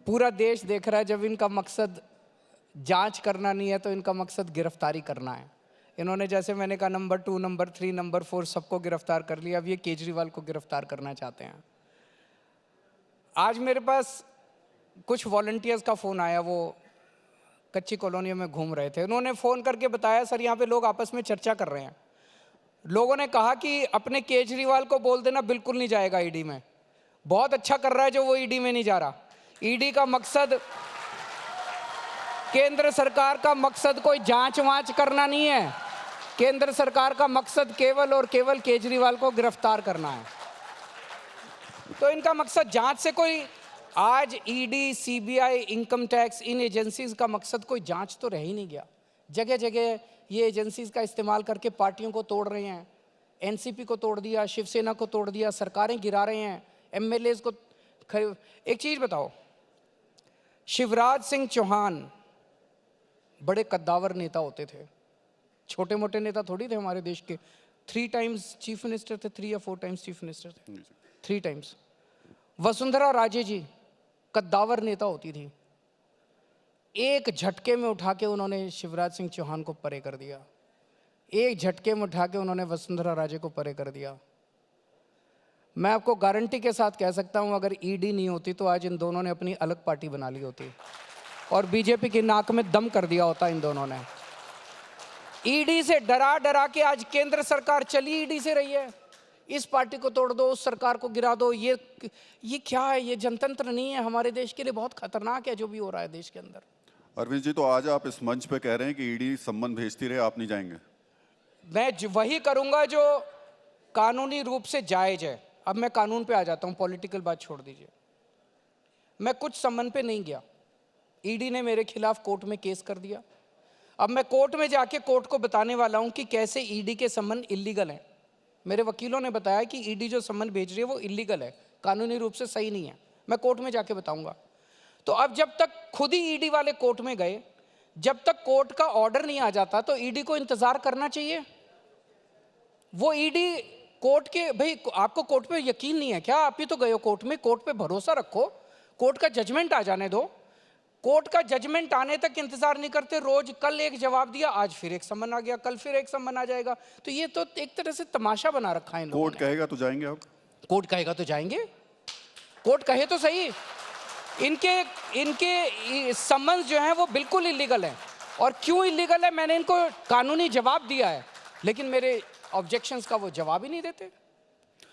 पूरा देश देख रहा है, जब इनका मकसद जांच करना नहीं है तो इनका मकसद गिरफ्तारी करना है। इन्होंने, जैसे मैंने कहा, नंबर 2, नंबर 3, नंबर 4 सबको गिरफ्तार कर लिया, अब ये केजरीवाल को गिरफ्तार करना चाहते हैं। आज मेरे पास कुछ वॉलंटियर्स का फ़ोन आया, वो कच्ची कॉलोनियों में घूम रहे थे। उन्होंने फ़ोन करके बताया, सर यहाँ पे लोग आपस में चर्चा कर रहे हैं। लोगों ने कहा कि अपने केजरीवाल को बोल देना बिल्कुल नहीं जाएगा ईडी में। बहुत अच्छा कर रहा है जो वो ईडी में नहीं जा रहा। ईडी का मकसद, केंद्र सरकार का मकसद कोई जांच वांच करना नहीं है। केंद्र सरकार का मकसद केवल और केवल केजरीवाल को गिरफ्तार करना है। तो इनका मकसद जांच से कोई, आज ईडी, सीबीआई, इनकम टैक्स, इन एजेंसीज का मकसद कोई जांच तो रह ही नहीं गया। जगह जगह ये एजेंसीज का इस्तेमाल करके पार्टियों को तोड़ रहे हैं। एनसीपी को तोड़ दिया, शिवसेना को तोड़ दिया, सरकारें गिरा रहे हैं, एमएलएज को एक चीज बताओ, शिवराज सिंह चौहान बड़े कद्दावर नेता होते थे, छोटे मोटे नेता थोड़ी थे हमारे देश के। 3 टाइम्स चीफ मिनिस्टर थे, 3 या 4 टाइम्स चीफ मिनिस्टर थे, 3 टाइम्स। वसुंधरा राजे जी कद्दावर नेता होती थी, एक झटके में उठा के उन्होंने शिवराज सिंह चौहान को परे कर दिया। एक झटके में उठा के उन्होंने वसुंधरा राजे को परे कर दिया। मैं आपको गारंटी के साथ कह सकता हूं, अगर ईडी नहीं होती तो आज इन दोनों ने अपनी अलग पार्टी बना ली होती और बीजेपी की नाक में दम कर दिया होता इन दोनों ने। ईडी से डरा डरा के आज केंद्र सरकार चली ईडी से रही है। इस पार्टी को तोड़ दो, उस सरकार को गिरा दो। ये क्या है? ये जनतंत्र नहीं है। हमारे देश के लिए बहुत खतरनाक है जो भी हो रहा है देश के अंदर। अरविंद जी, तो आज आप इस मंच पे कह रहे हैं कि ईडी सम्मन भेजती रहे, आप नहीं जाएंगे? मैं वही करूंगा जो कानूनी रूप से जायज है। अब मैं कानून पे आ जाता हूं, पॉलिटिकल बात छोड़ दीजिए। मैं कुछ सम्मन पे नहीं गया। ईडी ने मेरे खिलाफ कोर्ट में केस कर दिया। अब मैं कोर्ट में जाके कोर्ट को बताने वाला हूं कि कैसे ईडी के सम्मन इलीगल हैं। मेरे वकीलों ने बताया कि ईडी जो सम्मन भेज रही है वो इलीगल है, कानूनी रूप से सही नहीं है। मैं कोर्ट में जाके बताऊंगा। तो अब जब तक खुद ही ईडी वाले कोर्ट में गए, जब तक कोर्ट का ऑर्डर नहीं आ जाता तो ईडी को इंतजार करना चाहिए। वो ईडी कोर्ट के, भाई आपको कोर्ट पे यकीन नहीं है क्या? आप ही तो गए हो कोर्ट में, कोर्ट पे भरोसा रखो, कोर्ट का जजमेंट आ जाने दो। कोर्ट का जजमेंट आने तक इंतजार नहीं करते। रोज कल एक जवाब दिया, आज फिर एक सम्मन आ गया, कल फिर एक सम्मन आ जाएगा। तो ये तो एक तरह से तमाशा बना रखा है। कोर्ट कहेगा तो जाएंगे आप? कोर्ट कहेगा तो जाएंगे। कोर्ट कहे तो सही। इनके सम्मन्स जो हैं वो बिल्कुल इलीगल है। और क्यों इलीगल है मैंने इनको कानूनी जवाब दिया है, लेकिन मेरे ऑब्जेक्शंस का वो जवाब ही नहीं देते।